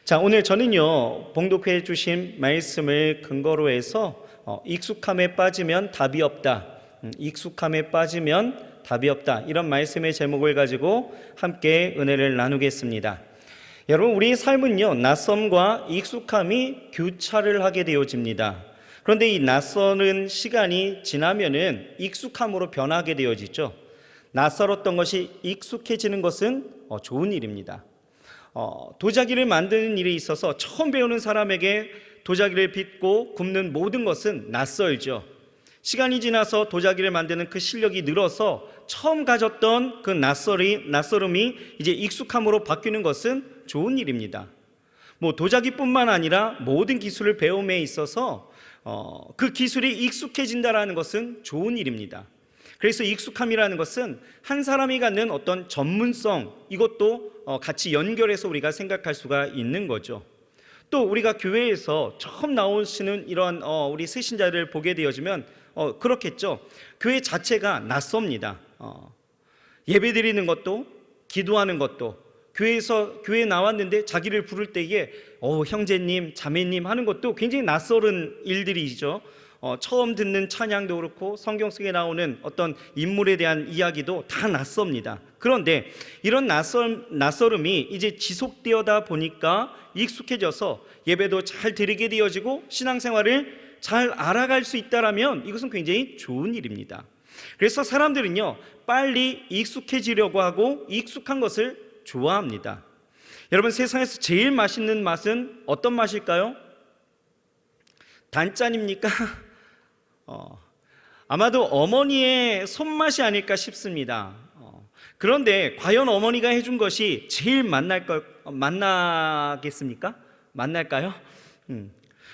자, 오늘 저는요, 봉독해 주신 말씀을 근거로 해서 익숙함에 빠지면 답이 없다. 익숙함에 빠지면 답이 없다. 이런 말씀의 제목을 가지고 함께 은혜를 나누겠습니다. 여러분, 우리의 삶은요, 낯섦과 익숙함이 교차를 하게 되어집니다. 그런데 이 낯서는 시간이 지나면은 익숙함으로 변하게 되어지죠. 낯설었던 것이 익숙해지는 것은 좋은 일입니다. 도자기를 만드는 일에 있어서 처음 배우는 사람에게 도자기를 빚고 굽는 모든 것은 낯설죠. 시간이 지나서 도자기를 만드는 그 실력이 늘어서 처음 가졌던 그 낯설음이 이제 익숙함으로 바뀌는 것은 좋은 일입니다. 도자기뿐만 아니라 모든 기술을 배움에 있어서 그 기술이 익숙해진다는 것은 좋은 일입니다. 그래서 익숙함이라는 것은 한 사람이 갖는 어떤 전문성, 이것도 같이 연결해서 우리가 생각할 수가 있는 거죠. 또 우리가 교회에서 처음 나오시는 이런 우리 새신자를 보게 되어지면 그렇겠죠. 교회 자체가 낯섭니다. 예배드리는 것도, 기도하는 것도, 교회에 나왔는데 자기를 부를 때에 형제님, 자매님 하는 것도 굉장히 낯설은 일들이죠. 처음 듣는 찬양도 그렇고 성경 속에 나오는 어떤 인물에 대한 이야기도 다 낯섭니다. 그런데 이런 낯설음이 이제 지속되어다 보니까 익숙해져서 예배도 잘 드리게 되어지고 신앙생활을 잘 알아갈 수 있다라면 이것은 굉장히 좋은 일입니다. 그래서 사람들은요, 빨리 익숙해지려고 하고 익숙한 것을 좋아합니다. 여러분, 세상에서 제일 맛있는 맛은 어떤 맛일까요? 단짠입니까? 아마도 어머니의 손맛이 아닐까 싶습니다. 그런데 과연 어머니가 해준 것이 제일 만나겠습니까? 만날까요?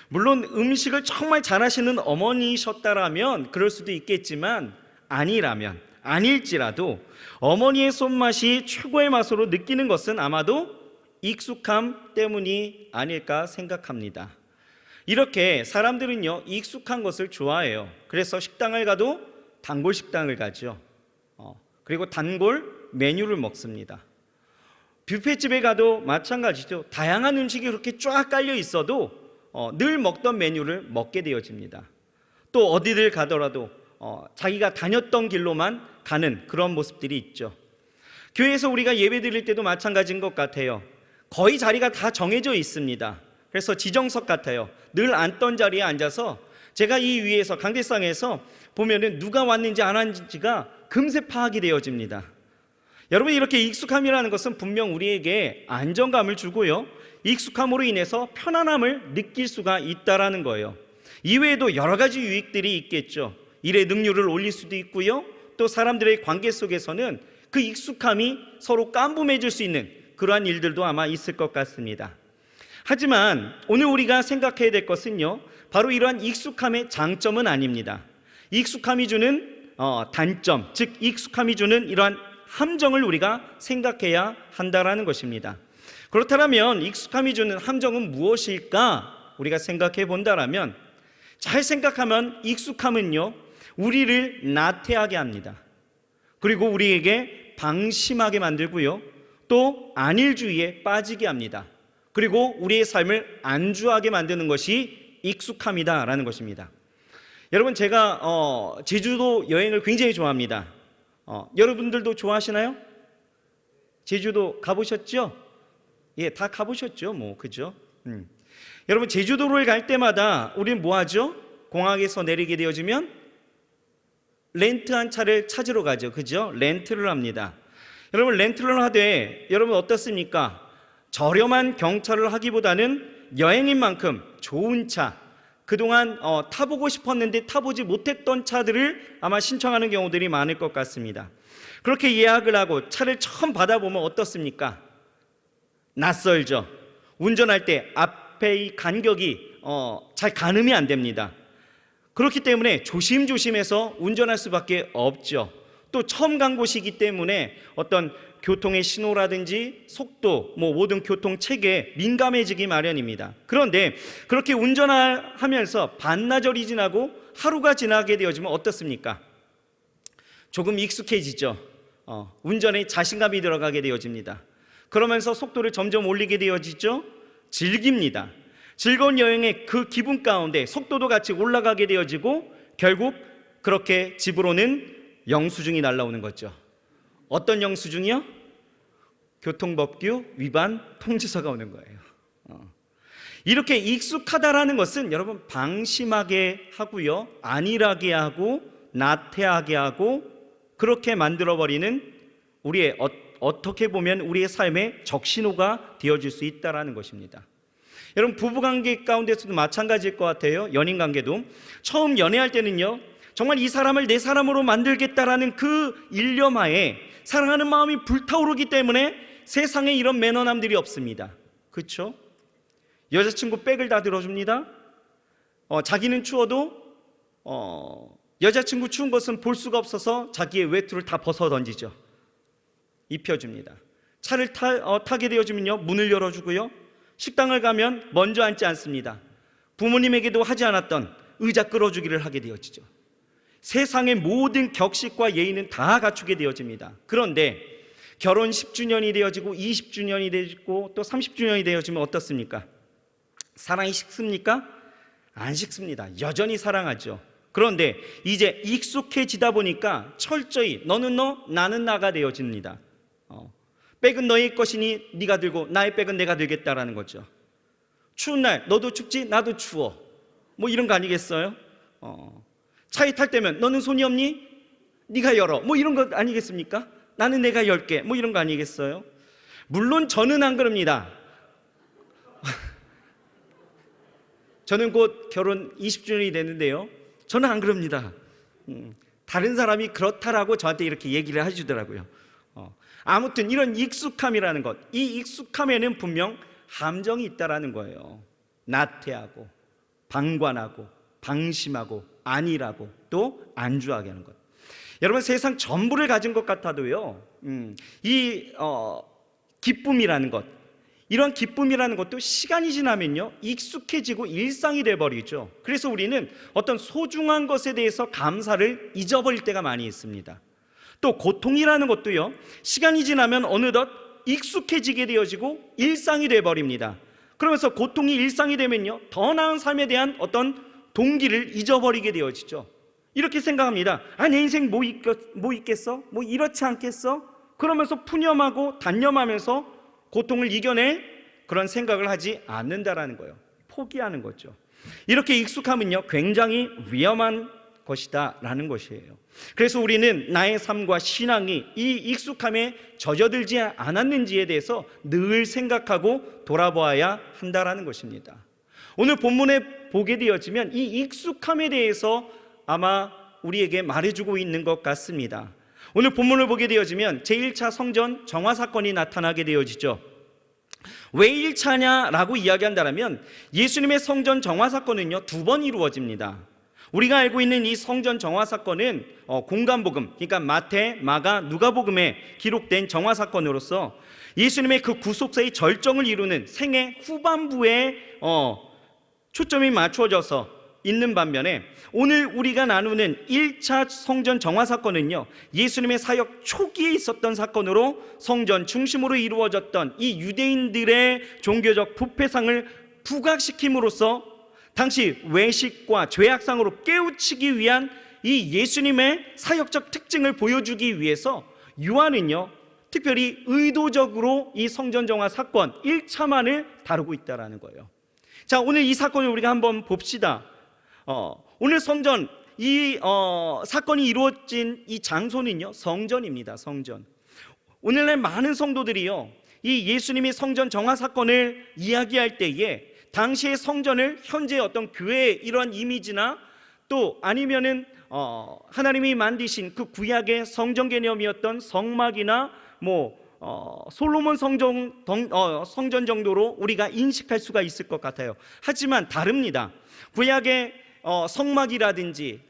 물론 음식을 정말 잘하시는 어머니셨다라면 그럴 수도 있겠지만 아닐지라도 어머니의 손맛이 최고의 맛으로 느끼는 것은 아마도 익숙함 때문이 아닐까 생각합니다. 이렇게 사람들은요, 익숙한 것을 좋아해요. 그래서 식당을 가도 단골 식당을 가죠. 그리고 단골 메뉴를 먹습니다. 뷔페집에 가도 마찬가지죠. 다양한 음식이 그렇게 쫙 깔려 있어도 늘 먹던 메뉴를 먹게 되어집니다. 또 어디를 가더라도 자기가 다녔던 길로만 가는 그런 모습들이 있죠. 교회에서 우리가 예배 드릴 때도 마찬가지인 것 같아요. 거의 자리가 다 정해져 있습니다. 그래서 지정석 같아요. 늘 앉던 자리에 앉아서 제가 이 위에서 강대상에서 보면은 누가 왔는지 안 왔는지가 금세 파악이 되어집니다. 여러분, 이렇게 익숙함이라는 것은 분명 우리에게 안정감을 주고요, 익숙함으로 인해서 편안함을 느낄 수가 있다라는 거예요. 이외에도 여러 가지 유익들이 있겠죠. 일의 능률을 올릴 수도 있고요, 또 사람들의 관계 속에서는 그 익숙함이 서로 깐부매질 수 있는 그러한 일들도 아마 있을 것 같습니다. 하지만 오늘 우리가 생각해야 될 것은요, 바로 이러한 익숙함의 장점은 아닙니다. 익숙함이 주는 단점, 즉 익숙함이 주는 이러한 함정을 우리가 생각해야 한다라는 것입니다. 그렇다면 익숙함이 주는 함정은 무엇일까? 우리가 생각해 본다라면, 잘 생각하면 익숙함은요, 우리를 나태하게 합니다. 그리고 우리에게 방심하게 만들고요, 또 안일주의에 빠지게 합니다. 그리고 우리의 삶을 안주하게 만드는 것이 익숙함이다라는 것입니다. 여러분, 제가 제주도 여행을 굉장히 좋아합니다. 여러분들도 좋아하시나요? 제주도 가보셨죠? 예, 다 가보셨죠, 그죠? 여러분, 제주도를 갈 때마다 우리는 뭐 하죠? 공항에서 내리게 되어지면 렌트한 차를 찾으러 가죠, 그죠? 렌트를 합니다. 여러분, 렌트를 하되 여러분 어떻습니까? 저렴한 경차를 하기보다는 여행인 만큼 좋은 차, 그동안 타보고 싶었는데 타보지 못했던 차들을 아마 신청하는 경우들이 많을 것 같습니다. 그렇게 예약을 하고 차를 처음 받아보면 어떻습니까? 낯설죠. 운전할 때 앞의 간격이 잘 가늠이 안 됩니다. 그렇기 때문에 조심조심해서 운전할 수밖에 없죠. 또 처음 간 곳이기 때문에 어떤 교통의 신호라든지 속도, 모든 교통 체계에 민감해지기 마련입니다. 그런데 그렇게 운전하면서 반나절이 지나고 하루가 지나게 되어지면 어떻습니까? 조금 익숙해지죠. 운전에 자신감이 들어가게 되어집니다. 그러면서 속도를 점점 올리게 되어지죠. 즐깁니다. 즐거운 여행의 그 기분 가운데 속도도 같이 올라가게 되어지고 결국 그렇게 집으로는 영수증이 날라오는 거죠. 어떤 영수증이요? 교통법규 위반 통지서가 오는 거예요. 이렇게 익숙하다라는 것은 여러분 방심하게 하고요, 안일하게 하고 나태하게 하고 그렇게 만들어버리는 우리의 어떻게 보면 우리의 삶의 적신호가 되어질 수 있다는 것입니다. 여러분 부부관계 가운데서도 마찬가지일 것 같아요. 연인관계도 처음 연애할 때는요, 정말 이 사람을 내 사람으로 만들겠다라는 그 일념하에 사랑하는 마음이 불타오르기 때문에 세상에 이런 매너남들이 없습니다. 그렇죠? 여자친구 백을 다 들어줍니다. 자기는 추워도 여자친구 추운 것은 볼 수가 없어서 자기의 외투를 다 벗어 던지죠. 입혀줍니다. 차를 타게 되어주면요, 문을 열어주고요, 식당을 가면 먼저 앉지 않습니다. 부모님에게도 하지 않았던 의자 끌어주기를 하게 되어지죠. 세상의 모든 격식과 예의는 다 갖추게 되어집니다. 그런데 결혼 10주년이 되어지고 20주년이 되어지고 또 30주년이 되어지면 어떻습니까? 사랑이 식습니까? 안 식습니다. 여전히 사랑하죠. 그런데 이제 익숙해지다 보니까 철저히 너는 너, 나는 나가 되어집니다. 백은 너의 것이니 네가 들고 나의 백은 내가 들겠다라는 거죠. 추운 날 너도 춥지 나도 추워, 뭐 이런 거 아니겠어요? 차에 탈 때면 너는 손이 없니? 네가 열어, 뭐 이런 거 아니겠습니까? 나는 내가 열게, 뭐 이런 거 아니겠어요? 물론 저는 안 그럽니다. 저는 곧 결혼 20주년이 됐는데요, 저는 안 그럽니다. 다른 사람이 그렇다라고 저한테 이렇게 얘기를 해주더라고요. 아무튼 이런 익숙함이라는 것, 이 익숙함에는 분명 함정이 있다라는 거예요. 나태하고 방관하고 방심하고 안일하고 또 안주하게 하는 것. 여러분 세상 전부를 가진 것 같아도요, 이 기쁨이라는 것, 이런 기쁨이라는 것도 시간이 지나면요 익숙해지고 일상이 돼버리죠. 그래서 우리는 어떤 소중한 것에 대해서 감사를 잊어버릴 때가 많이 있습니다. 또 고통이라는 것도요, 시간이 지나면 어느덧 익숙해지게 되어지고 일상이 돼버립니다. 그러면서 고통이 일상이 되면요, 더 나은 삶에 대한 어떤 동기를 잊어버리게 되어지죠. 이렇게 생각합니다. 내 인생 뭐 있겠어? 뭐 이렇지 않겠어? 그러면서 푸념하고 단념하면서 고통을 이겨낼 그런 생각을 하지 않는다라는 거예요. 포기하는 거죠. 이렇게 익숙함은요 굉장히 위험한 것이다 라는 것이에요. 그래서 우리는 나의 삶과 신앙이 이 익숙함에 젖어들지 않았는지에 대해서 늘 생각하고 돌아보아야 한다라는 것입니다. 오늘 본문에 보게 되어지면 이 익숙함에 대해서 아마 우리에게 말해주고 있는 것 같습니다. 오늘 본문을 보게 되어지면 제1차 성전 정화 사건이 나타나게 되어지죠. 왜 1차냐라고 이야기한다면 예수님의 성전 정화 사건은요 2번 이루어집니다. 우리가 알고 있는 이 성전 정화 사건은 공간복음, 그러니까 마태, 마가, 누가복음에 기록된 정화 사건으로서 예수님의 그 구속사의 절정을 이루는 생애 후반부에 초점이 맞춰져서 있는 반면에 오늘 우리가 나누는 1차 성전 정화 사건은요 예수님의 사역 초기에 있었던 사건으로 성전 중심으로 이루어졌던 이 유대인들의 종교적 부패상을 부각시킴으로써 당시 외식과 죄악상으로 깨우치기 위한 이 예수님의 사역적 특징을 보여주기 위해서 요한은요 특별히 의도적으로 이 성전 정화 사건 1차만을 다루고 있다는 거예요. 자, 오늘 이 사건을 우리가 한번 봅시다. 오늘 성전 이 사건이 이루어진 이 장소는요 성전입니다. 성전. 오늘날 많은 성도들이요 이 예수님이 성전 정화 사건을 이야기할 때에 당시의 성전을 현재의 어떤 교회의 이런 이미지나 또 아니면은 하나님이 만드신 그 구약의 성전 개념이었던 성막이나 솔로몬 성전 정도로 우리가 인식할 수가 있을 것 같아요. 하지만 다릅니다. 구약의 성막이라든지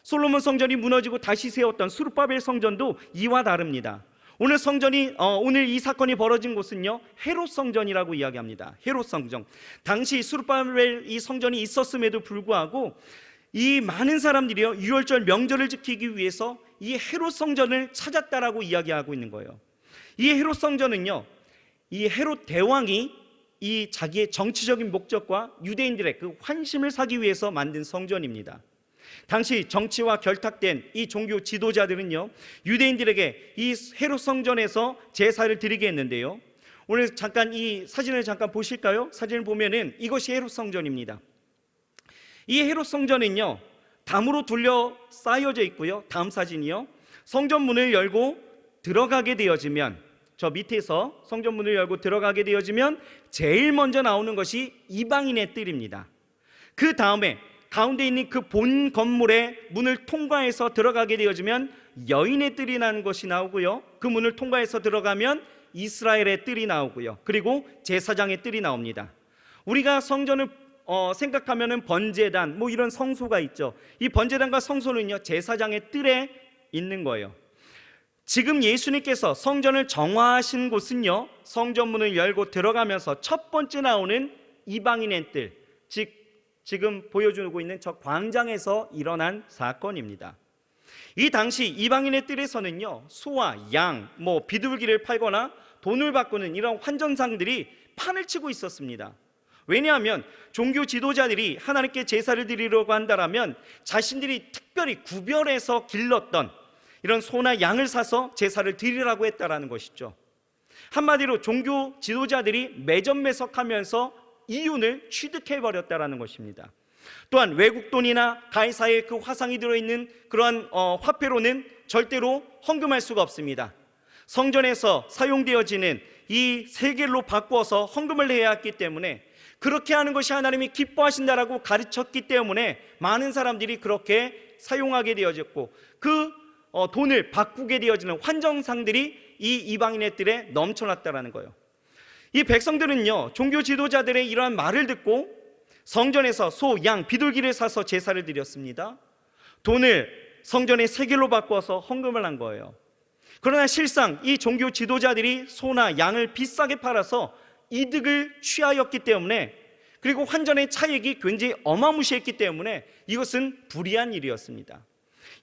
솔로몬 성전이 무너지고 다시 세웠던 스룹바벨 성전도 이와 다릅니다. 오늘 이 사건이 벌어진 곳은요 헤롯 성전이라고 이야기합니다. 헤롯 성전. 당시 스룹바벨 이 성전이 있었음에도 불구하고 이 많은 사람들이요 유월절 명절을 지키기 위해서 이 헤롯 성전을 찾았다라고 이야기하고 있는 거예요. 이 헤롯 성전은요 이 헤롯 대왕이 이 자기의 정치적인 목적과 유대인들의 그 환심을 사기 위해서 만든 성전입니다. 당시 정치와 결탁된 이 종교 지도자들은요, 유대인들에게 이 헤롯 성전에서 제사를 드리게 했는데요. 오늘 잠깐 이 사진을 잠깐 보실까요? 사진을 보면은 이것이 헤롯 성전입니다. 이 헤롯 성전은요, 담으로 둘러싸여져 있고요. 다음 사진이요. 성전 문을 열고 들어가게 되어지면, 저 밑에서 성전 문을 열고 들어가게 되어지면 제일 먼저 나오는 것이 이방인의 뜰입니다. 그 다음에 가운데 있는 그 본 건물의 문을 통과해서 들어가게 되어지면 여인의 뜰이 나는 것이 나오고요. 그 문을 통과해서 들어가면 이스라엘의 뜰이 나오고요. 그리고 제사장의 뜰이 나옵니다. 우리가 성전을 생각하면은 번제단 뭐 이런 성소가 있죠. 이 번제단과 성소는요, 제사장의 뜰에 있는 거예요. 지금 예수님께서 성전을 정화하신 곳은요, 성전문을 열고 들어가면서 첫 번째 나오는 이방인의 뜰, 즉 지금 보여주고 있는 저 광장에서 일어난 사건입니다. 이 당시 이방인의 뜰에서는요, 소와 양, 비둘기를 팔거나 돈을 바꾸는 이런 환전상들이 판을 치고 있었습니다. 왜냐하면 종교 지도자들이 하나님께 제사를 드리려고 한다면 자신들이 특별히 구별해서 길렀던 이런 소나 양을 사서 제사를 드리라고 했다라는 것이죠. 한마디로 종교 지도자들이 매점매석하면서 이윤을 취득해버렸다라는 것입니다. 또한 외국 돈이나 가이사의 그 화상이 들어있는 그러한 화폐로는 절대로 헌금할 수가 없습니다. 성전에서 사용되어지는 이 세겔로 바꾸어서 헌금을 해야 했기 때문에, 그렇게 하는 것이 하나님이 기뻐하신다라고 가르쳤기 때문에 많은 사람들이 그렇게 사용하게 되어졌고, 그 돈을 바꾸게 되어지는 환정상들이 이 이방인의 뜰에 넘쳐났다라는 거예요. 이 백성들은요, 종교 지도자들의 이러한 말을 듣고 성전에서 소, 양, 비둘기를 사서 제사를 드렸습니다. 돈을 성전의 세겔로 바꿔서 헌금을 한 거예요. 그러나 실상 이 종교 지도자들이 소나 양을 비싸게 팔아서 이득을 취하였기 때문에, 그리고 환전의 차익이 굉장히 어마무시했기 때문에 이것은 불의한 일이었습니다.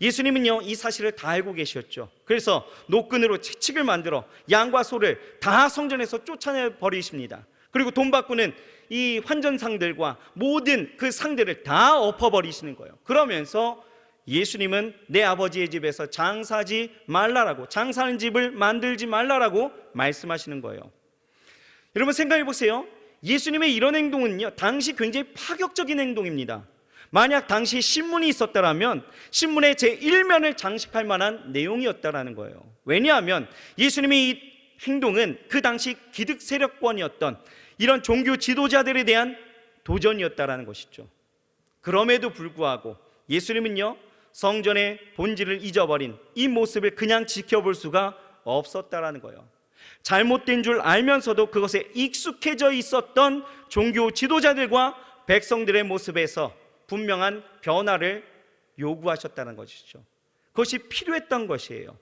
예수님은요, 이 사실을 다 알고 계셨죠. 그래서 노끈으로 채찍을 만들어 양과 소를 다 성전에서 쫓아내 버리십니다. 그리고 돈 바꾸는 이 환전상들과 모든 그 상들을 다 엎어버리시는 거예요. 그러면서 예수님은 내 아버지의 집에서 장사하지 말라라고, 장사하는 집을 만들지 말라라고 말씀하시는 거예요. 여러분 생각해 보세요. 예수님의 이런 행동은요, 당시 굉장히 파격적인 행동입니다. 만약 당시 신문이 있었다면 신문의 제1면을 장식할 만한 내용이었다라는 거예요. 왜냐하면 예수님의 이 행동은 그 당시 기득 세력권이었던 이런 종교 지도자들에 대한 도전이었다라는 것이죠. 그럼에도 불구하고 예수님은요, 성전의 본질을 잊어버린 이 모습을 그냥 지켜볼 수가 없었다라는 거예요. 잘못된 줄 알면서도 그것에 익숙해져 있었던 종교 지도자들과 백성들의 모습에서 분명한 변화를 요구하셨다는 것이죠. 그것이 필요했던 것이에요.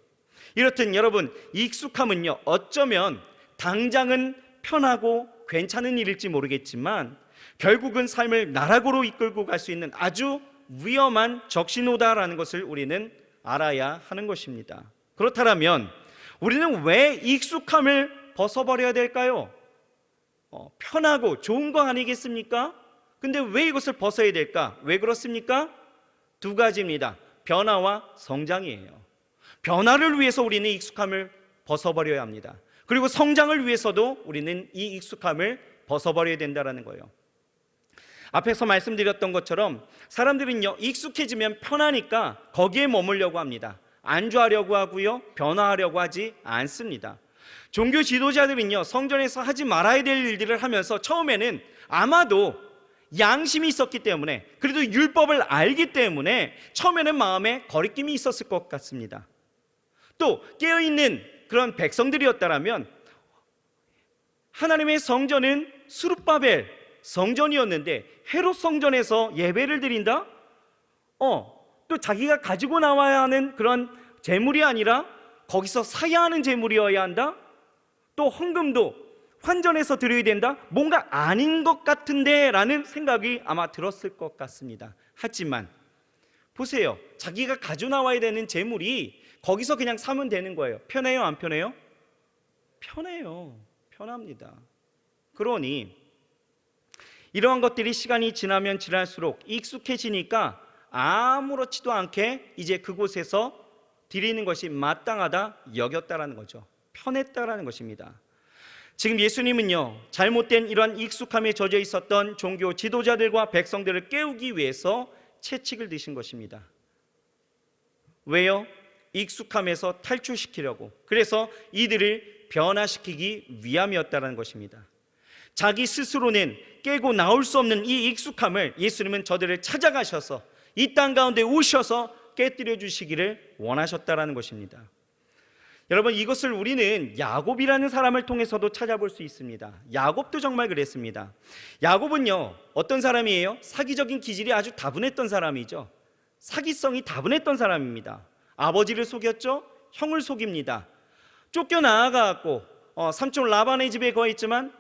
이렇듯 여러분, 익숙함은요, 어쩌면 당장은 편하고 괜찮은 일일지 모르겠지만 결국은 삶을 나락으로 이끌고 갈 수 있는 아주 위험한 적신호다라는 것을 우리는 알아야 하는 것입니다. 그렇다면 우리는 왜 익숙함을 벗어버려야 될까요? 편하고 좋은 거 아니겠습니까? 근데 왜 이것을 벗어야 될까? 왜 그렇습니까? 두 가지입니다. 변화와 성장이에요. 변화를 위해서 우리는 익숙함을 벗어버려야 합니다. 그리고 성장을 위해서도 우리는 이 익숙함을 벗어버려야 된다는 거예요. 앞에서 말씀드렸던 것처럼 사람들은요, 익숙해지면 편하니까 거기에 머물려고 합니다. 안주하려고 하고요, 변화하려고 하지 않습니다. 종교 지도자들은요, 성전에서 하지 말아야 될 일들을 하면서 처음에는 아마도 양심이 있었기 때문에, 그래도 율법을 알기 때문에 처음에는 마음에 거리낌이 있었을 것 같습니다. 또 깨어있는 그런 백성들이었다면, 하나님의 성전은 스룹바벨 성전이었는데 헤롯 성전에서 예배를 드린다? 또 자기가 가지고 나와야 하는 그런 재물이 아니라 거기서 사야 하는 재물이어야 한다? 또 헌금도 환전해서 드려야 된다? 뭔가 아닌 것 같은데 라는 생각이 아마 들었을 것 같습니다. 하지만 보세요, 자기가 가지고 나와야 되는 재물이 거기서 그냥 사면 되는 거예요. 편해요, 안 편해요? 편해요. 편합니다. 그러니 이러한 것들이 시간이 지나면 지날수록 익숙해지니까 아무렇지도 않게 이제 그곳에서 드리는 것이 마땅하다 여겼다라는 거죠. 편했다라는 것입니다. 지금 예수님은요, 잘못된 이러한 익숙함에 젖어 있었던 종교 지도자들과 백성들을 깨우기 위해서 채찍을 드신 것입니다. 왜요? 익숙함에서 탈출시키려고. 그래서 이들을 변화시키기 위함이었다는 것입니다. 자기 스스로는 깨고 나올 수 없는 이 익숙함을 예수님은 저들을 찾아가셔서 이 땅 가운데 오셔서 깨뜨려 주시기를 원하셨다는 것입니다. 여러분, 이것을 우리는 야곱이라는 사람을 통해서도 찾아볼 수 있습니다. 야곱도 정말 그랬습니다. 야곱은요, 어떤 사람이에요? 사기적인 기질이 아주 다분했던 사람이죠. 사기성이 다분했던 사람입니다. 아버지를 속였죠. 형을 속입니다. 쫓겨나가고 삼촌 라반의 집에 거했지만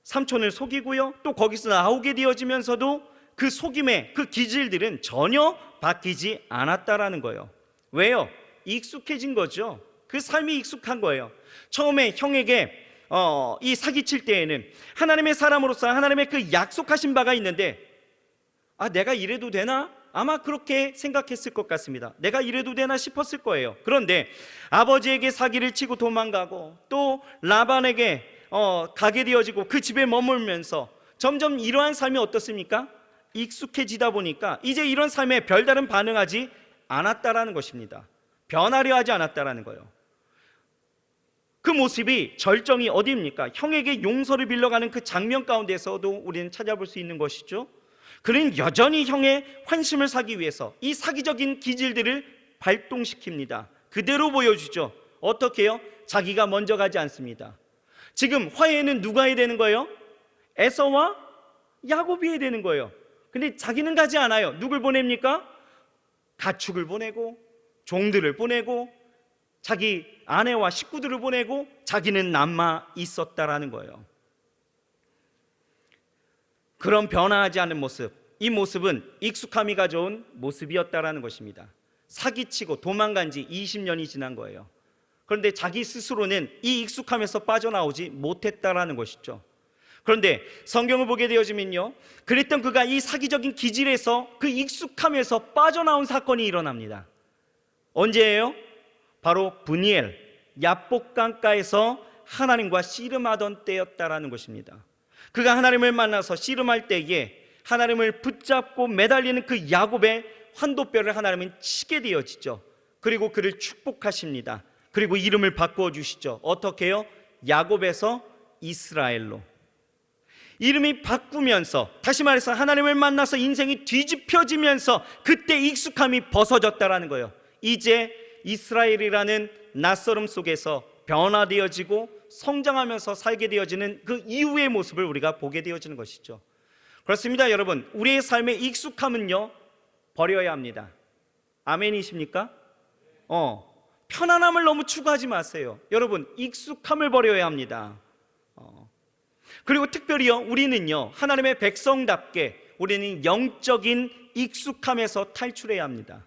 삼촌을 속이고요, 또 거기서 나오게 되어지면서도 그 속임의 그 기질들은 전혀 바뀌지 않았다라는 거예요. 왜요? 익숙해진 거죠. 그 삶이 익숙한 거예요. 처음에 형에게 이 사기칠 때에는 하나님의 사람으로서 하나님의 그 약속하신 바가 있는데, 내가 이래도 되나? 아마 그렇게 생각했을 것 같습니다. 내가 이래도 되나 싶었을 거예요. 그런데 아버지에게 사기를 치고 도망가고 또 라반에게 가게 되어지고 그 집에 머물면서 점점 이러한 삶이 어떻습니까? 익숙해지다 보니까 이제 이런 삶에 별다른 반응하지 않았다라는 것입니다. 변하려 하지 않았다라는 거예요. 그 모습이 절정이 어디입니까? 형에게 용서를 빌려가는 그 장면 가운데서도 우리는 찾아볼 수 있는 것이죠. 그는 여전히 형의 환심을 사기 위해서 이 사기적인 기질들을 발동시킵니다. 그대로 보여주죠. 어떻게 해요? 자기가 먼저 가지 않습니다. 지금 화해는 누가 해야 되는 거예요? 에서와 야곱이 해야 되는 거예요. 근데 자기는 가지 않아요. 누굴 보냅니까? 가축을 보내고 종들을 보내고 자기 아내와 식구들을 보내고 자기는 남아 있었다라는 거예요. 그런 변화하지 않은 모습, 이 모습은 익숙함이 가져온 모습이었다라는 것입니다. 사기치고 도망간 지 20년이 지난 거예요. 그런데 자기 스스로는 이 익숙함에서 빠져나오지 못했다라는 것이죠. 그런데 성경을 보게 되어지면요, 그랬던 그가 이 사기적인 기질에서 그 익숙함에서 빠져나온 사건이 일어납니다. 언제예요? 바로 브니엘 야복강가에서 하나님과 씨름하던 때였다라는 것입니다. 그가 하나님을 만나서 씨름할 때에 하나님을 붙잡고 매달리는 그 야곱의 환도뼈를 하나님은 치게 되어지죠. 그리고 그를 축복하십니다. 그리고 이름을 바꾸어 주시죠. 어떻게 해요? 야곱에서 이스라엘로. 이름이 바꾸면서, 다시 말해서 하나님을 만나서 인생이 뒤집혀지면서 그때 익숙함이 벗어졌다라는 거예요. 이제 이스라엘이라는 낯설음 속에서 변화되어지고 성장하면서 살게 되어지는 그 이후의 모습을 우리가 보게 되어지는 것이죠. 그렇습니다, 여러분. 우리의 삶의 익숙함은요, 버려야 합니다. 아멘이십니까? 편안함을 너무 추구하지 마세요. 여러분, 익숙함을 버려야 합니다. 그리고 특별히요, 우리는요, 하나님의 백성답게 우리는 영적인 익숙함에서 탈출해야 합니다.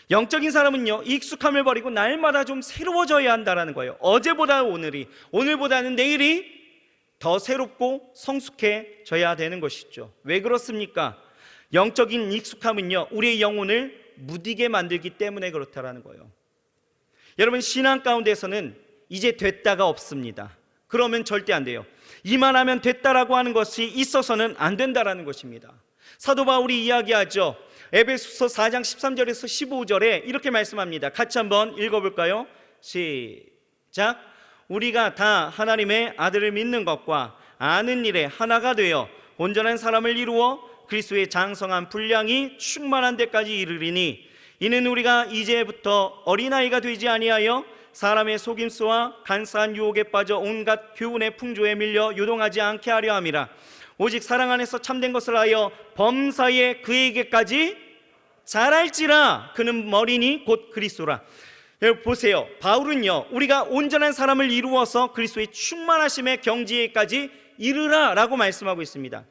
영적인 사람은요, 익숙함을 버리고 날마다 좀 새로워져야 한다는 거예요. 어제보다 오늘이, 오늘보다는 내일이 더 새롭고 성숙해져야 되는 것이죠. 왜 그렇습니까? 영적인 익숙함은요, 우리의 영혼을 무디게 만들기 때문에 그렇다라는 거예요. 여러분, 신앙 가운데서는 이제 됐다가 없습니다. 그러면 절대 안 돼요. 이만하면 됐다라고 하는 것이 있어서는 안 된다라는 것입니다. 사도 바울이 이야기하죠. 에베소서 4장 13절에서 15절에 이렇게 말씀합니다. 같이 한번 읽어볼까요? 시작. 우리가 다 하나님의 아들을 믿는 것과 아는 일에 하나가 되어 온전한 사람을 이루어 그리스도의 장성한 분량이 충만한 데까지 이르리니, 이는 우리가 이제부터 어린아이가 되지 아니하여 사람의 속임수와 간사한 유혹에 빠져 온갖 교훈의 풍조에 밀려 요동하지 않게 하려 함이라. 오직 사랑 안에서 참된 것을 하여 범사에 그에게까지 자랄지라. 그는 머리니 곧 그리스도라. 여러분 보세요. 바울은요, 우리가 온전한 사람을 이루어서 그리스도의 충만하심의 경지에까지 이르라 라고 말씀하고 있습니다.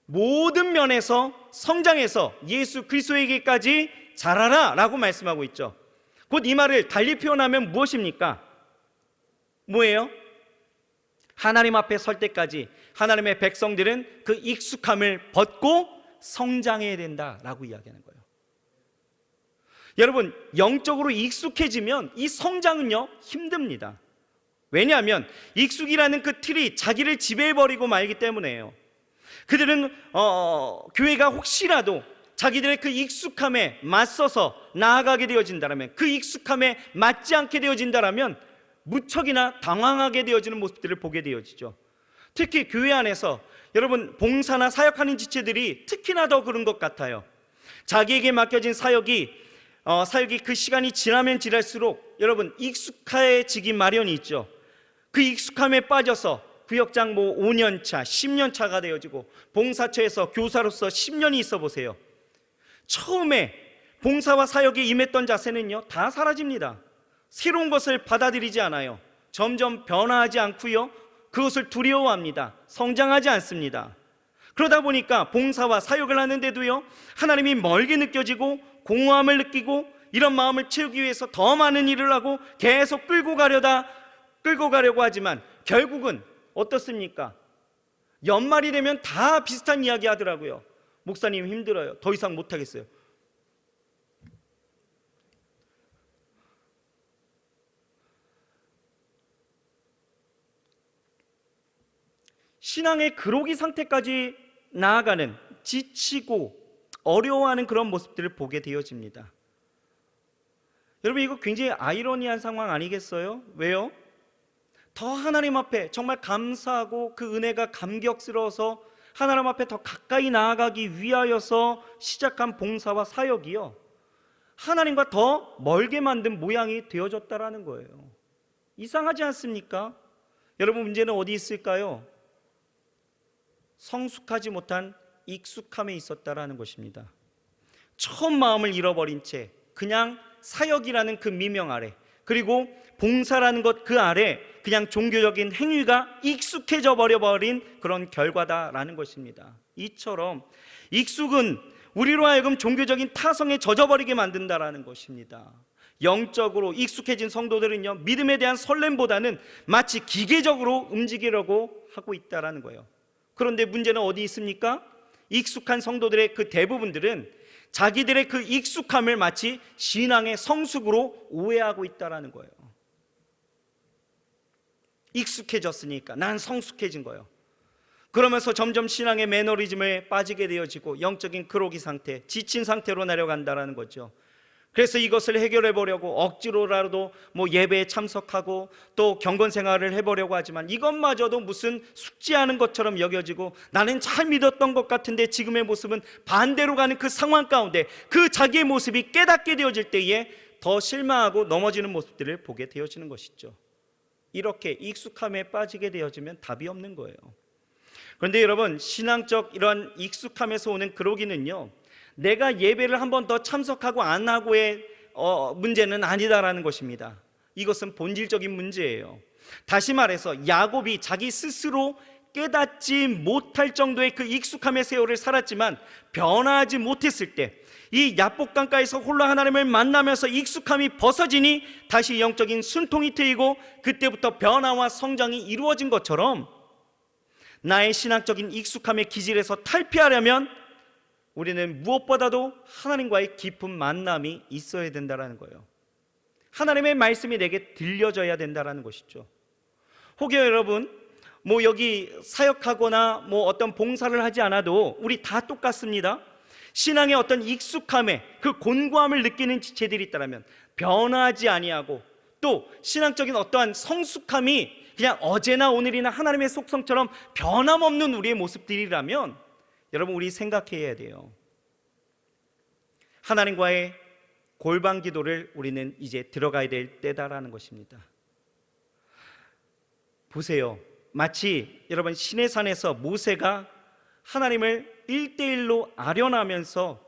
모든 면에서 성장해서 예수 그리스도에게까지 자라라 라고 말씀하고 있죠. 곧 이 말을 달리 표현하면 무엇입니까? 뭐예요? 하나님 앞에 설 때까지 하나님의 백성들은 그 익숙함을 벗고 성장해야 된다라고 이야기하는 거예요. 여러분, 영적으로 익숙해지면 이 성장은요 힘듭니다. 왜냐하면 익숙이라는 그 틀이 자기를 지배해버리고 말기 때문에요. 그들은 교회가 혹시라도 자기들의 그 익숙함에 맞서서 나아가게 되어진다면, 그 익숙함에 맞지 않게 되어진다면 무척이나 당황하게 되어지는 모습들을 보게 되어지죠. 특히 교회 안에서 여러분 봉사나 사역하는 지체들이 특히나 더 그런 것 같아요. 자기에게 맡겨진 사역이 그 시간이 지나면 지날수록 여러분 익숙해지기 마련이 있죠. 그 익숙함에 빠져서 구역장 5년 차, 10년 차가 되어지고 봉사처에서 교사로서 10년이 있어 보세요. 처음에 봉사와 사역에 임했던 자세는요 다 사라집니다. 새로운 것을 받아들이지 않아요. 점점 변화하지 않고요, 그것을 두려워합니다. 성장하지 않습니다. 그러다 보니까 봉사와 사역을 하는데도요 하나님이 멀게 느껴지고 공허함을 느끼고, 이런 마음을 채우기 위해서 더 많은 일을 하고 계속 끌고 가려고 하지만 결국은 어떻습니까? 연말이 되면 다 비슷한 이야기 하더라고요. 목사님 힘들어요, 더 이상 못하겠어요. 신앙의 그로기 상태까지 나아가는, 지치고 어려워하는 그런 모습들을 보게 되어집니다. 여러분, 이거 굉장히 아이러니한 상황 아니겠어요? 왜요? 더 하나님 앞에 정말 감사하고 그 은혜가 감격스러워서 하나님 앞에 더 가까이 나아가기 위하여서 시작한 봉사와 사역이요, 하나님과 더 멀게 만든 모양이 되어졌다라는 거예요. 이상하지 않습니까? 여러분, 문제는 어디 있을까요? 성숙하지 못한 익숙함에 있었다라는 것입니다. 처음 마음을 잃어버린 채 그냥 사역이라는 그 미명 아래, 그리고 봉사라는 것 그 아래 그냥 종교적인 행위가 익숙해져 버려버린 그런 결과다라는 것입니다. 이처럼 익숙은 우리로 하여금 종교적인 타성에 젖어버리게 만든다라는 것입니다. 영적으로 익숙해진 성도들은요 믿음에 대한 설렘보다는 마치 기계적으로 움직이려고 하고 있다라는 거예요. 그런데 문제는 어디 있습니까? 익숙한 성도들의 그 대부분들은 자기들의 그 익숙함을 마치 신앙의 성숙으로 오해하고 있다라는 거예요. 익숙해졌으니까 난 성숙해진 거예요. 그러면서 점점 신앙의 매너리즘에 빠지게 되어지고 영적인 그로기 상태, 지친 상태로 내려간다라는 거죠. 그래서 이것을 해결해 보려고 억지로라도 예배에 참석하고 또 경건 생활을 해보려고 하지만 이것마저도 무슨 숙지하는 것처럼 여겨지고, 나는 잘 믿었던 것 같은데 지금의 모습은 반대로 가는 그 상황 가운데 그 자기의 모습이 깨닫게 되어질 때에 더 실망하고 넘어지는 모습들을 보게 되어지는 것이죠. 이렇게 익숙함에 빠지게 되어지면 답이 없는 거예요. 그런데 여러분, 신앙적 이런 익숙함에서 오는 그러기는요 내가 예배를 한 번 더 참석하고 안 하고의 문제는 아니다라는 것입니다. 이것은 본질적인 문제예요. 다시 말해서 야곱이 자기 스스로 깨닫지 못할 정도의 그 익숙함의 세월을 살았지만 변화하지 못했을 때, 이 야복강가에서 홀로 하나님을 만나면서 익숙함이 벗어지니 다시 영적인 순통이 트이고 그때부터 변화와 성장이 이루어진 것처럼, 나의 신학적인 익숙함의 기질에서 탈피하려면 우리는 무엇보다도 하나님과의 깊은 만남이 있어야 된다는 거예요. 하나님의 말씀이 내게 들려져야 된다는 것이죠. 혹여 여러분 여기 사역하거나 어떤 봉사를 하지 않아도 우리 다 똑같습니다. 신앙의 어떤 익숙함에 그 곤고함을 느끼는 지체들이 있다면, 변화하지 아니하고 또 신앙적인 어떠한 성숙함이 그냥 어제나 오늘이나 하나님의 속성처럼 변함없는 우리의 모습들이라면, 여러분 우리 생각해야 돼요. 하나님과의 골방 기도를 우리는 이제 들어가야 될 때다라는 것입니다. 보세요, 마치 여러분 시내산에서 모세가 하나님을 1대1로 아련하면서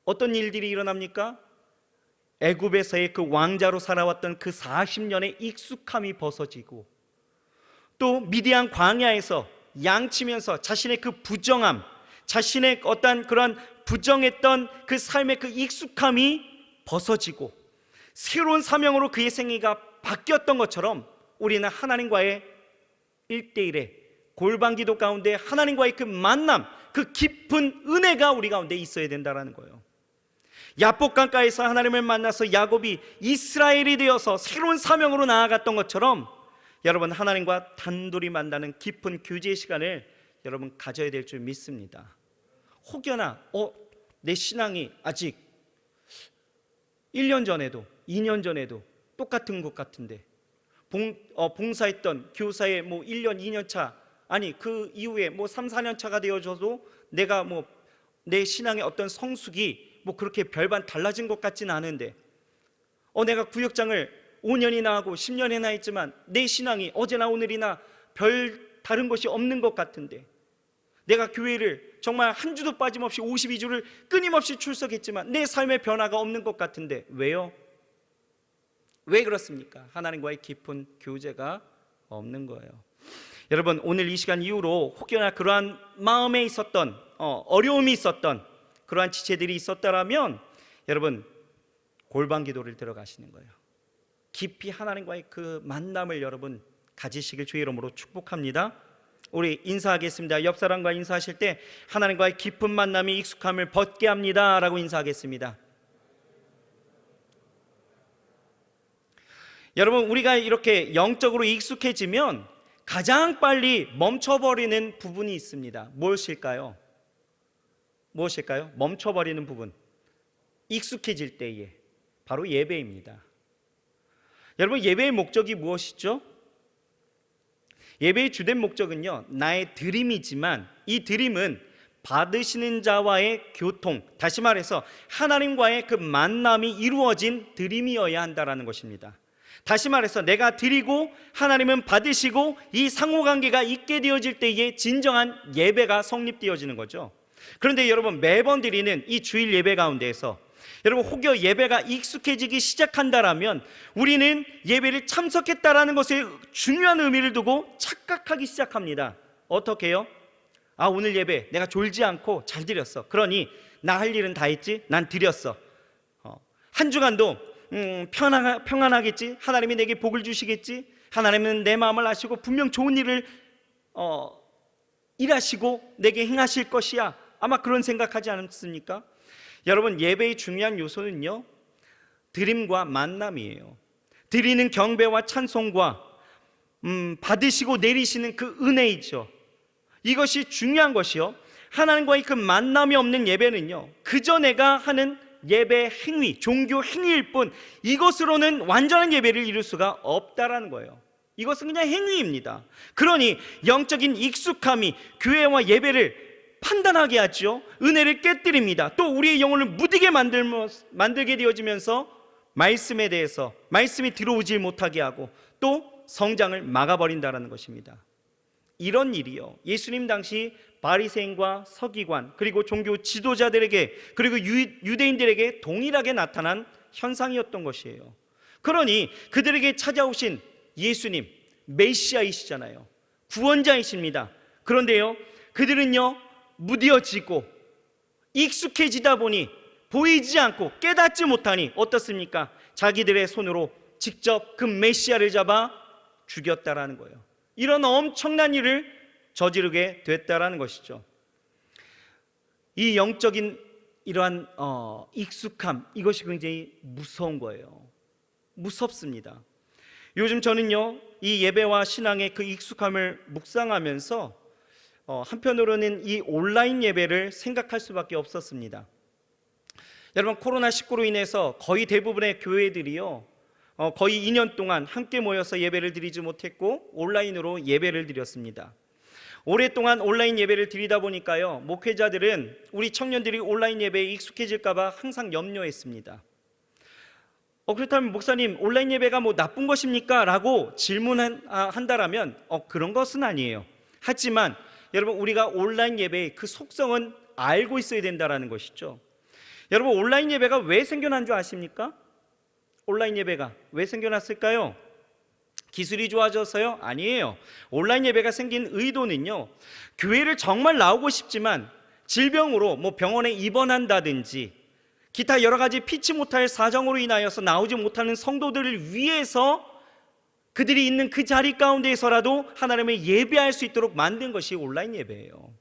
어떤 일들이 일어납니까? 애굽에서의 그 왕자로 살아왔던 그 40년의 익숙함이 벗어지고, 또 미디안 광야에서 양치면서 자신의 그 부정함, 자신의 어떤 그런 부정했던 그 삶의 그 익숙함이 벗어지고 새로운 사명으로 그의 생애가 바뀌었던 것처럼, 우리는 하나님과의 1대1의 골방기도 가운데 하나님과의 그 만남, 그 깊은 은혜가 우리 가운데 있어야 된다는 거예요. 야복강가에서 하나님을 만나서 야곱이 이스라엘이 되어서 새로운 사명으로 나아갔던 것처럼 여러분, 하나님과 단둘이 만나는 깊은 교제의 시간을 여러분 가져야 될 줄 믿습니다. 혹여나 내 신앙이 아직 1년 전에도 2년 전에도 똑같은 것 같은데, 봉사했던 교사의 1년 2년 차, 아니 그 이후에 3, 4년 차가 되어져도 내가 내 신앙의 어떤 성숙이 그렇게 별반 달라진 것 같지는 않은데, 내가 구역장을 5년이나 하고 10년이나 했지만 내 신앙이 어제나 오늘이나 별 다른 것이 없는 것 같은데, 내가 교회를 정말 한 주도 빠짐없이 52주를 끊임없이 출석했지만 내 삶의 변화가 없는 것 같은데, 왜요? 왜 그렇습니까? 하나님과의 깊은 교제가 없는 거예요. 여러분, 오늘 이 시간 이후로 혹여나 그러한 마음에 있었던 어려움이 있었던 그러한 지체들이 있었다라면 여러분, 골방 기도를 들어가시는 거예요. 깊이 하나님과의 그 만남을 여러분 가지시길 주의 이름으로 축복합니다. 우리 인사하겠습니다. 옆 사람과 인사하실 때 하나님과의 깊은 만남이 익숙함을 벗게 합니다 라고 인사하겠습니다. 여러분, 우리가 이렇게 영적으로 익숙해지면 가장 빨리 멈춰버리는 부분이 있습니다. 무엇일까요? 멈춰버리는 부분, 익숙해질 때에 바로 예배입니다. 여러분, 예배의 목적이 무엇이죠? 예배의 주된 목적은요, 나의 드림이지만 이 드림은 받으시는 자와의 교통, 다시 말해서 하나님과의 그 만남이 이루어진 드림이어야 한다는 것입니다. 다시 말해서 내가 드리고 하나님은 받으시고 이 상호관계가 있게 되어질 때에 진정한 예배가 성립되어지는 거죠. 그런데 여러분, 매번 드리는 이 주일 예배 가운데에서 여러분, 혹여 예배가 익숙해지기 시작한다라면 우리는 예배를 참석했다라는 것에 중요한 의미를 두고 착각하기 시작합니다. 어떻게 해요? 오늘 예배 내가 졸지 않고 잘 드렸어. 그러니 나 할 일은 다 했지? 난 드렸어. 한 주간도 평안하겠지? 하나님이 내게 복을 주시겠지? 하나님은 내 마음을 아시고 분명 좋은 일을 일하시고 내게 행하실 것이야. 아마 그런 생각하지 않습니까? 여러분, 예배의 중요한 요소는요, 드림과 만남이에요. 드리는 경배와 찬송과 받으시고 내리시는 그 은혜이죠. 이것이 중요한 것이요, 하나님과의 그 만남이 없는 예배는요, 그저 내가 하는 예배 행위, 종교 행위일 뿐 이것으로는 완전한 예배를 이룰 수가 없다라는 거예요. 이것은 그냥 행위입니다. 그러니 영적인 익숙함이 교회와 예배를 판단하게 하죠. 은혜를 깨뜨립니다. 또 우리의 영혼을 무디게 만들게 되어지면서 말씀에 대해서 말씀이 들어오질 못하게 하고 또 성장을 막아버린다는 것입니다. 이런 일이요, 예수님 당시 바리새인과 서기관 그리고 종교 지도자들에게 그리고 유대인들에게 동일하게 나타난 현상이었던 것이에요. 그러니 그들에게 찾아오신 예수님, 메시아이시잖아요. 구원자이십니다. 그런데요, 그들은요 무뎌지고 익숙해지다 보니 보이지 않고 깨닫지 못하니 어떻습니까? 자기들의 손으로 직접 그 메시아를 잡아 죽였다라는 거예요. 이런 엄청난 일을 저지르게 됐다라는 것이죠. 이 영적인 이러한 익숙함, 이것이 굉장히 무서운 거예요. 무섭습니다. 요즘 저는요, 이 예배와 신앙의 그 익숙함을 묵상하면서 한편으로는 이 온라인 예배를 생각할 수밖에 없었습니다. 여러분, 코로나19로 인해서 거의 대부분의 교회들이요, 거의 2년 동안 함께 모여서 예배를 드리지 못했고 온라인으로 예배를 드렸습니다. 오랫동안 온라인 예배를 드리다 보니까요, 목회자들은 우리 청년들이 온라인 예배에 익숙해질까 봐 항상 염려했습니다. 그렇다면 목사님, 온라인 예배가 나쁜 것입니까? 라고 질문한다라면 그런 것은 아니에요. 하지만 여러분, 우리가 온라인 예배의 그 속성은 알고 있어야 된다는 것이죠. 여러분, 온라인 예배가 왜 생겨난 줄 아십니까? 온라인 예배가 왜 생겨났을까요? 기술이 좋아져서요? 아니에요. 온라인 예배가 생긴 의도는요, 교회를 정말 나오고 싶지만 질병으로 병원에 입원한다든지 기타 여러 가지 피치 못할 사정으로 인하여서 나오지 못하는 성도들을 위해서 그들이 있는 그 자리 가운데에서라도 하나님을 예배할 수 있도록 만든 것이 온라인 예배예요.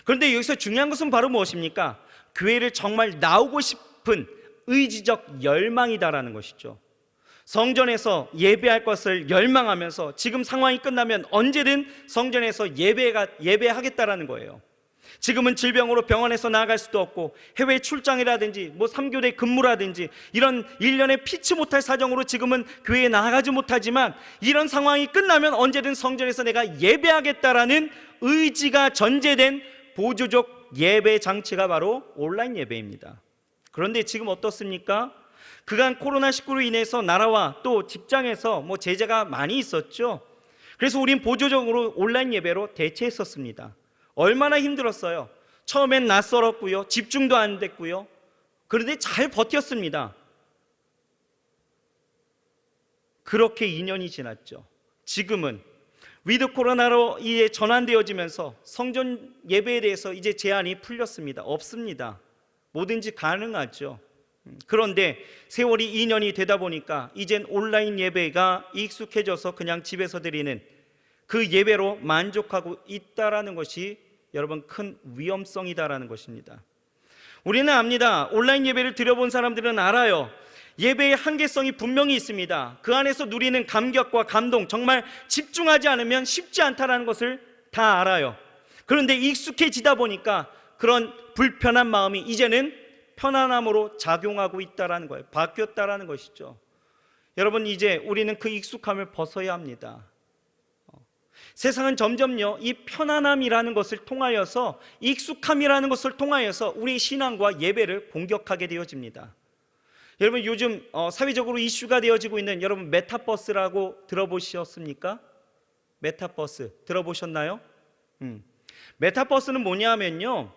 그런데 여기서 중요한 것은 바로 무엇입니까? 교회를 정말 나오고 싶은 의지적 열망이다라는 것이죠. 성전에서 예배할 것을 열망하면서 지금 상황이 끝나면 언제든 성전에서 예배하겠다라는 거예요. 지금은 질병으로 병원에서 나아갈 수도 없고 해외 출장이라든지 3교대 근무라든지 이런 1년에 피치 못할 사정으로 지금은 교회에 나아가지 못하지만, 이런 상황이 끝나면 언제든 성전에서 내가 예배하겠다라는 의지가 전제된 보조적 예배 장치가 바로 온라인 예배입니다. 그런데 지금 어떻습니까? 그간 코로나19로 인해서 나라와 또 직장에서 제재가 많이 있었죠. 그래서 우린 보조적으로 온라인 예배로 대체했었습니다. 얼마나 힘들었어요. 처음엔 낯설었고요, 집중도 안 됐고요. 그런데 잘 버텼습니다. 그렇게 2년이 지났죠. 지금은 위드 코로나로 이제 전환되어지면서 성전 예배에 대해서 이제 제한이 풀렸습니다. 없습니다. 뭐든지 가능하죠. 그런데 세월이 2년이 되다 보니까 이젠 온라인 예배가 익숙해져서 그냥 집에서 드리는 그 예배로 만족하고 있다라는 것이 여러분 큰 위험성이다라는 것입니다. 우리는 압니다. 온라인 예배를 드려본 사람들은 알아요. 예배의 한계성이 분명히 있습니다. 그 안에서 누리는 감격과 감동, 정말 집중하지 않으면 쉽지 않다라는 것을 다 알아요. 그런데 익숙해지다 보니까 그런 불편한 마음이 이제는 편안함으로 작용하고 있다라는 거예요. 바뀌었다라는 것이죠. 여러분, 이제 우리는 그 익숙함을 벗어야 합니다. 세상은 점점요, 이 편안함이라는 것을 통하여서, 익숙함이라는 것을 통하여서 우리 신앙과 예배를 공격하게 되어집니다. 여러분, 요즘 사회적으로 이슈가 되어지고 있는, 여러분 메타버스라고 들어보셨습니까? 메타버스 들어보셨나요? 메타버스는 뭐냐면요,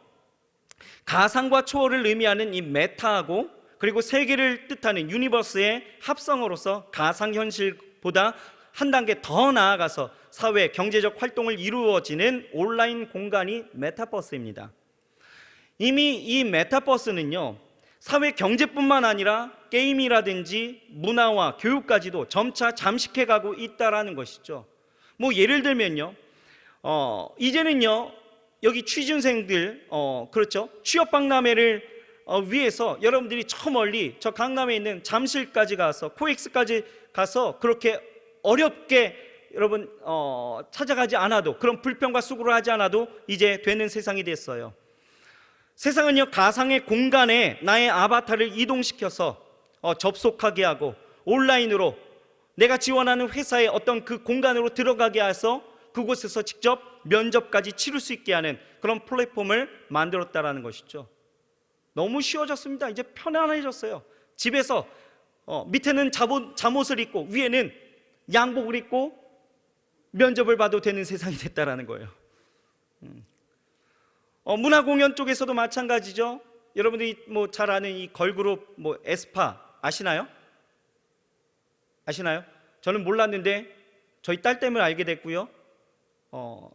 가상과 초월을 의미하는 이 메타하고 그리고 세계를 뜻하는 유니버스의 합성어로서 가상현실보다 한 단계 더 나아가서 사회, 경제적 활동을 이루어지는 온라인 공간이 메타버스입니다. 이미 이 메타버스는요, 사회 경제뿐만 아니라 게임이라든지 문화와 교육까지도 점차 잠식해가고 있다라는 것이죠. 예를 들면요, 이제는요, 여기 취준생들, 그렇죠, 취업박람회를 위해서 여러분들이 저 멀리 저 강남에 있는 잠실까지 가서, 코엑스까지 가서 그렇게 어렵게 여러분 찾아가지 않아도, 그런 불평과 수고를 하지 않아도 이제 되는 세상이 됐어요. 세상은요, 가상의 공간에 나의 아바타를 이동시켜서 접속하게 하고, 온라인으로 내가 지원하는 회사의 어떤 그 공간으로 들어가게 해서 그곳에서 직접 면접까지 치를 수 있게 하는 그런 플랫폼을 만들었다라는 것이죠. 너무 쉬워졌습니다. 이제 편안해졌어요. 집에서 밑에는 잠옷을 입고 위에는 양복을 입고 면접을 봐도 되는 세상이 됐다라는 거예요. 문화공연 쪽에서도 마찬가지죠. 여러분들이 잘 아는 이 걸그룹 에스파 아시나요? 아시나요? 저는 몰랐는데 저희 딸 때문에 알게 됐고요.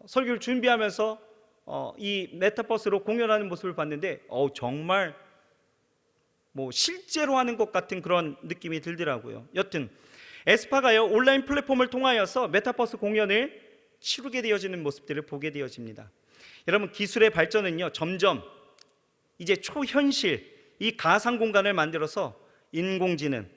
설교를 준비하면서 이 메타버스로 공연하는 모습을 봤는데 정말 실제로 하는 것 같은 그런 느낌이 들더라고요. 여튼 에스파가요, 온라인 플랫폼을 통하여서 메타버스 공연을 치르게 되어지는 모습들을 보게 되어집니다. 여러분, 기술의 발전은요, 점점 이제 초현실, 이 가상 공간을 만들어서 인공지능,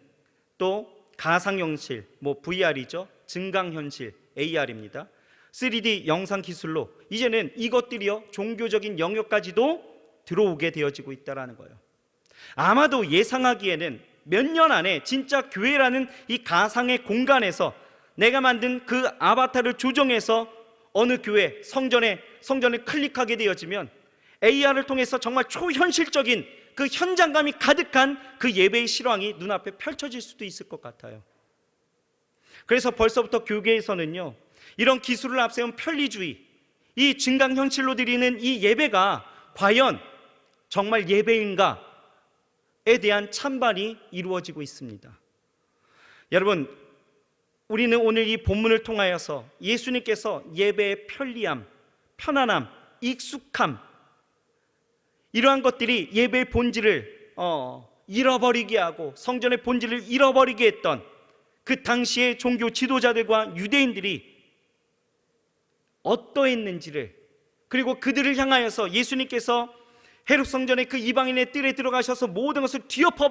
또 가상현실, VR이죠, 증강현실, AR입니다. 3D 영상 기술로 이제는 이것들이요, 종교적인 영역까지도 들어오게 되어지고 있다는 거예요. 아마도 예상하기에는 몇 년 안에 진짜 교회라는 이 가상의 공간에서 내가 만든 그 아바타를 조정해서 어느 교회, 성전을 클릭하게 되어지면 AR을 통해서 정말 초현실적인 그 현장감이 가득한 그 예배의 실황이 눈앞에 펼쳐질 수도 있을 것 같아요. 그래서 벌써부터 교계에서는요, 이런 기술을 앞세운 편리주의, 이 증강현실로 드리는 이 예배가 과연 정말 예배인가에 대한 찬반이 이루어지고 있습니다. 여러분, 우리는 오늘 이 본문을 통하여서 예수님께서 예배의 편리함, 편안함, 익숙함, 이러한 것들이 예배의 본질을 잃어버리게 하고 성전의 본질을 잃어버리게 했던 그 당시의 종교 지도자들과 유대인들이 어떠했는지를, 그리고 그들을 향하여서 예수님께서 헤롯 성전의 그 이방인의 뜰에 들어가셔서 모든 것을 뒤엎어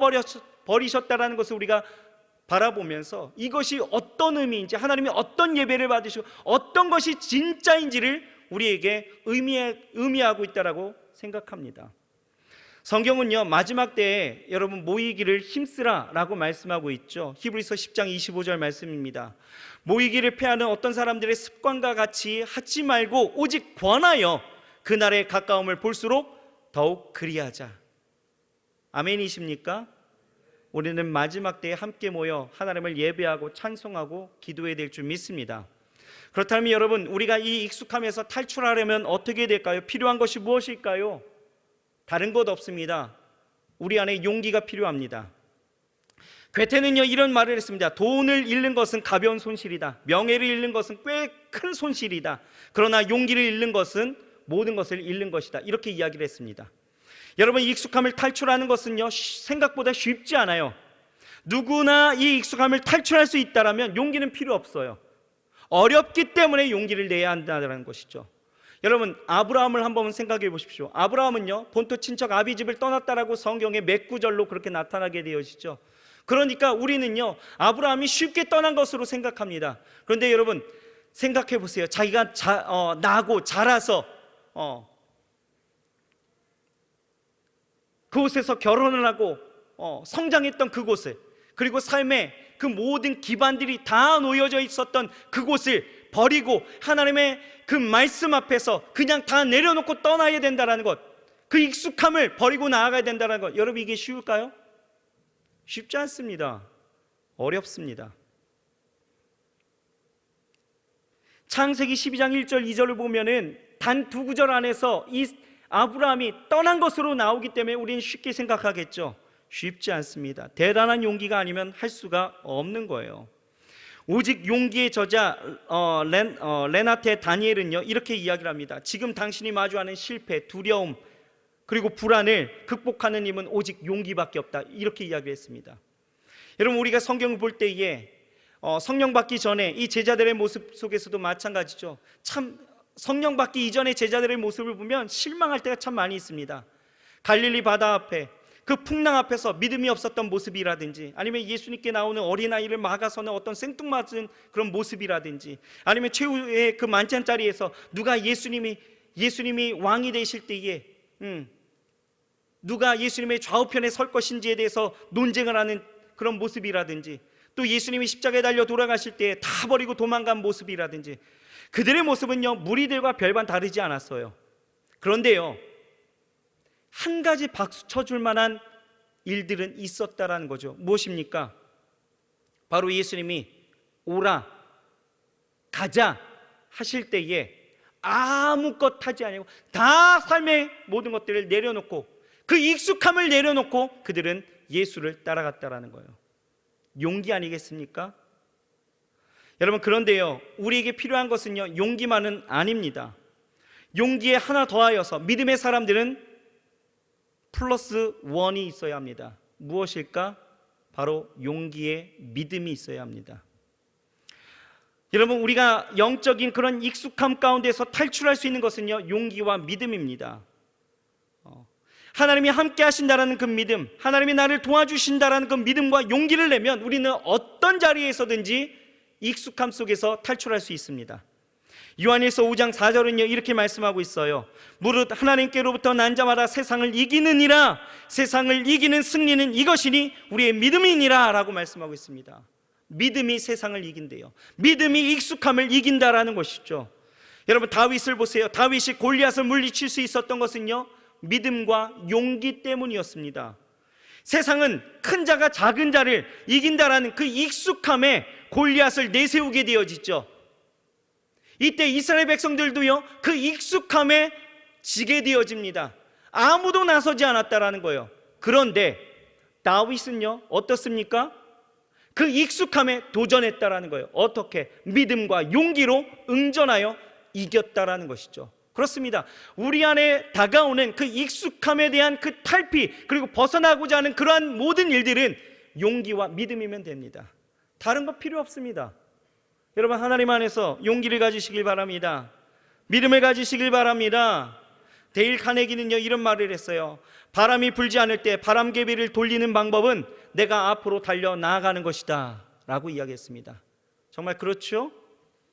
버리셨다라는 것을 우리가 바라보면서 이것이 어떤 의미인지, 하나님이 어떤 예배를 받으시고 어떤 것이 진짜인지를 우리에게 의미하고 있다라고 생각합니다. 성경은요, 마지막 때에 여러분 모이기를 힘쓰라 라고 말씀하고 있죠. 히브리서 10장 25절 말씀입니다. 모이기를 패하는 어떤 사람들의 습관과 같이 하지 말고 오직 권하여 그날의 가까움을 볼수록 더욱 그리하자. 아멘이십니까? 우리는 마지막 때에 함께 모여 하나님을 예배하고 찬송하고 기도해야 될 줄 믿습니다. 그렇다면 여러분, 우리가 이 익숙함에서 탈출하려면 어떻게 될까요? 필요한 것이 무엇일까요? 다른 것 없습니다. 우리 안에 용기가 필요합니다. 괴테는요, 이런 말을 했습니다. 돈을 잃는 것은 가벼운 손실이다. 명예를 잃는 것은 꽤 큰 손실이다. 그러나 용기를 잃는 것은 모든 것을 잃는 것이다. 이렇게 이야기를 했습니다. 여러분, 익숙함을 탈출하는 것은요, 생각보다 쉽지 않아요. 누구나 이 익숙함을 탈출할 수 있다면 용기는 필요 없어요. 어렵기 때문에 용기를 내야 한다는 것이죠. 여러분, 아브라함을 한번 생각해 보십시오. 아브라함은요, 본토 친척 아비집을 떠났다라고 성경에 몇 구절로 그렇게 나타나게 되어지죠. 그러니까 우리는요, 아브라함이 쉽게 떠난 것으로 생각합니다. 그런데 여러분, 생각해 보세요. 자기가 나고 자라서 그곳에서 결혼을 하고 성장했던 그곳을, 그리고 삶의 그 모든 기반들이 다 놓여져 있었던 그곳을 버리고 하나님의 그 말씀 앞에서 그냥 다 내려놓고 떠나야 된다는 것, 그 익숙함을 버리고 나아가야 된다는 것, 여러분, 이게 쉬울까요? 쉽지 않습니다. 어렵습니다. 창세기 12장 1절 2절을 보면은 단 두 구절 안에서 이 아브라함이 떠난 것으로 나오기 때문에 우리는 쉽게 생각하겠죠. 쉽지 않습니다. 대단한 용기가 아니면 할 수가 없는 거예요. 오직 용기의 저자 레나테 다니엘은요, 이렇게 이야기를 합니다. 지금 당신이 마주하는 실패, 두려움, 그리고 불안을 극복하는 힘은 오직 용기밖에 없다. 이렇게 이야기를 했습니다. 여러분, 우리가 성경을 볼 때에 성령 받기 전에 이 제자들의 모습 속에서도 마찬가지죠. 참 성령 받기 이전의 제자들의 모습을 보면 실망할 때가 참 많이 있습니다. 갈릴리 바다 앞에 그 풍랑 앞에서 믿음이 없었던 모습이라든지, 아니면 예수님께 나오는 어린아이를 막아서는 어떤 생뚱맞은 그런 모습이라든지, 아니면 최후의 그 만찬자리에서 누가 예수님이 왕이 되실 때에 누가 예수님의 좌우편에 설 것인지에 대해서 논쟁을 하는 그런 모습이라든지, 또 예수님이 십자가에 달려 돌아가실 때 다 버리고 도망간 모습이라든지, 그들의 모습은요, 무리들과 별반 다르지 않았어요. 그런데요, 한 가지 박수 쳐줄 만한 일들은 있었다라는 거죠. 무엇입니까? 바로 예수님이 오라, 가자 하실 때에 아무것 하지 아니고 다 삶의 모든 것들을 내려놓고, 그 익숙함을 내려놓고 그들은 예수를 따라갔다라는 거예요. 용기 아니겠습니까? 여러분, 그런데요, 우리에게 필요한 것은요, 용기만은 아닙니다. 용기에 하나 더하여서 믿음의 사람들은 플러스 원이 있어야 합니다. 무엇일까? 바로 용기에 믿음이 있어야 합니다. 여러분, 우리가 영적인 그런 익숙함 가운데서 탈출할 수 있는 것은요, 용기와 믿음입니다. 하나님이 함께 하신다라는 그 믿음, 하나님이 나를 도와주신다라는 그 믿음과 용기를 내면 우리는 어떤 자리에서든지 익숙함 속에서 탈출할 수 있습니다. 요한일서 5장 4절은요, 이렇게 말씀하고 있어요. 무릇 하나님께로부터 난 자마다 세상을 이기느니라. 세상을 이기는 승리는 이것이니 우리의 믿음이니라 라고 말씀하고 있습니다. 믿음이 세상을 이긴대요. 믿음이 익숙함을 이긴다라는 것이죠. 여러분, 다윗을 보세요. 다윗이 골리앗을 물리칠 수 있었던 것은요, 믿음과 용기 때문이었습니다. 세상은 큰 자가 작은 자를 이긴다라는 그 익숙함에 골리앗을 내세우게 되어지죠. 이때 이스라엘 백성들도요, 그 익숙함에 지게 되어집니다. 아무도 나서지 않았다라는 거예요. 그런데 다윗은요, 어떻습니까? 그 익숙함에 도전했다라는 거예요. 어떻게? 믿음과 용기로 응전하여 이겼다라는 것이죠. 그렇습니다. 우리 안에 다가오는 그 익숙함에 대한 그 탈피, 그리고 벗어나고자 하는 그러한 모든 일들은 용기와 믿음이면 됩니다. 다른 거 필요 없습니다. 여러분, 하나님 안에서 용기를 가지시길 바랍니다. 믿음을 가지시길 바랍니다. 데일 카네기는요, 이런 말을 했어요. 바람이 불지 않을 때 바람개비를 돌리는 방법은 내가 앞으로 달려 나아가는 것이다 라고 이야기했습니다. 정말 그렇죠?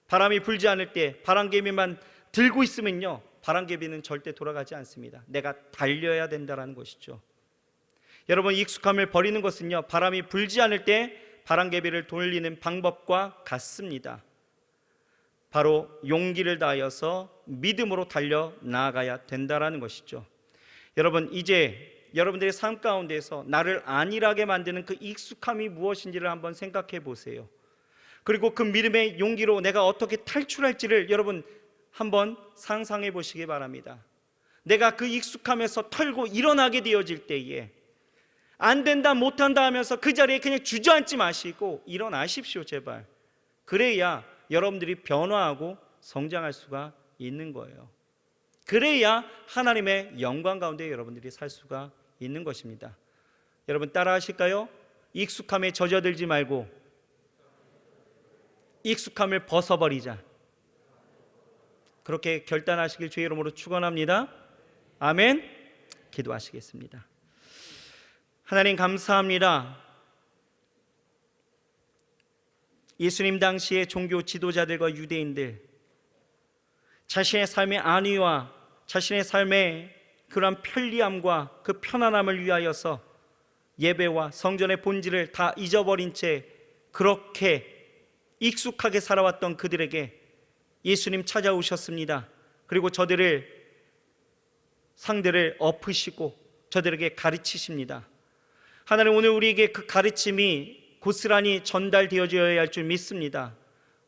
바람이 불지 않을 때 바람개비만 들고 있으면요, 바람개비는 절대 돌아가지 않습니다. 내가 달려야 된다는 것이죠. 여러분, 익숙함을 버리는 것은요, 바람이 불지 않을 때 바람개비를 돌리는 방법과 같습니다. 바로 용기를 다하여서 믿음으로 달려 나아가야 된다는 것이죠. 여러분, 이제 여러분들의 삶 가운데서 나를 안일하게 만드는 그 익숙함이 무엇인지를 한번 생각해 보세요. 그리고 그 믿음의 용기로 내가 어떻게 탈출할지를 여러분 한번 상상해 보시기 바랍니다. 내가 그 익숙함에서 털고 일어나게 되어질 때에 안 된다 못한다 하면서 그 자리에 그냥 주저앉지 마시고 일어나십시오, 제발. 그래야 여러분들이 변화하고 성장할 수가 있는 거예요. 그래야 하나님의 영광 가운데 여러분들이 살 수가 있는 것입니다. 여러분, 따라 하실까요? 익숙함에 젖어들지 말고 익숙함을 벗어버리자. 그렇게 결단하시길 주의 이름으로 축원합니다. 아멘. 기도하시겠습니다. 하나님, 감사합니다. 예수님 당시의 종교 지도자들과 유대인들, 자신의 삶의 안위와 자신의 삶의 그러한 편리함과 그 편안함을 위하여서 예배와 성전의 본질을 다 잊어버린 채 그렇게 익숙하게 살아왔던 그들에게 예수님 찾아오셨습니다. 그리고 저들을 상대를 엎으시고 저들에게 가르치십니다. 하나님, 오늘 우리에게 그 가르침이 고스란히 전달되어져야 할 줄 믿습니다.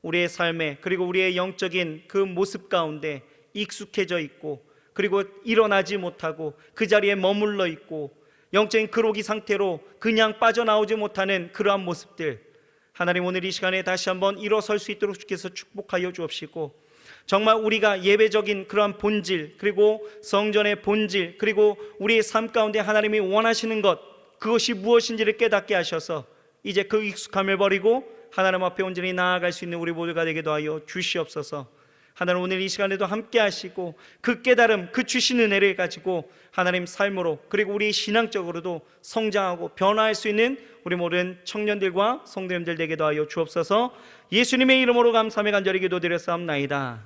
우리의 삶에, 그리고 우리의 영적인 그 모습 가운데 익숙해져 있고, 그리고 일어나지 못하고 그 자리에 머물러 있고 영적인 그로기 상태로 그냥 빠져나오지 못하는 그러한 모습들, 하나님, 오늘 이 시간에 다시 한번 일어설 수 있도록 주께서 축복하여 주옵시고, 정말 우리가 예배적인 그러한 본질, 그리고 성전의 본질, 그리고 우리의 삶 가운데 하나님이 원하시는 것, 그것이 무엇인지를 깨닫게 하셔서 이제 그 익숙함을 버리고 하나님 앞에 온전히 나아갈 수 있는 우리 모두가 되기도 하여 주시옵소서. 하나님, 오늘 이 시간에도 함께 하시고 그 깨달음, 그 주신 은혜를 가지고 하나님 삶으로, 그리고 우리 신앙적으로도 성장하고 변화할 수 있는 우리 모든 청년들과 성도님들 되기도 하여 주옵소서. 예수님의 이름으로 감사하며 간절히 기도드렸사옵나이다.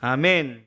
아멘.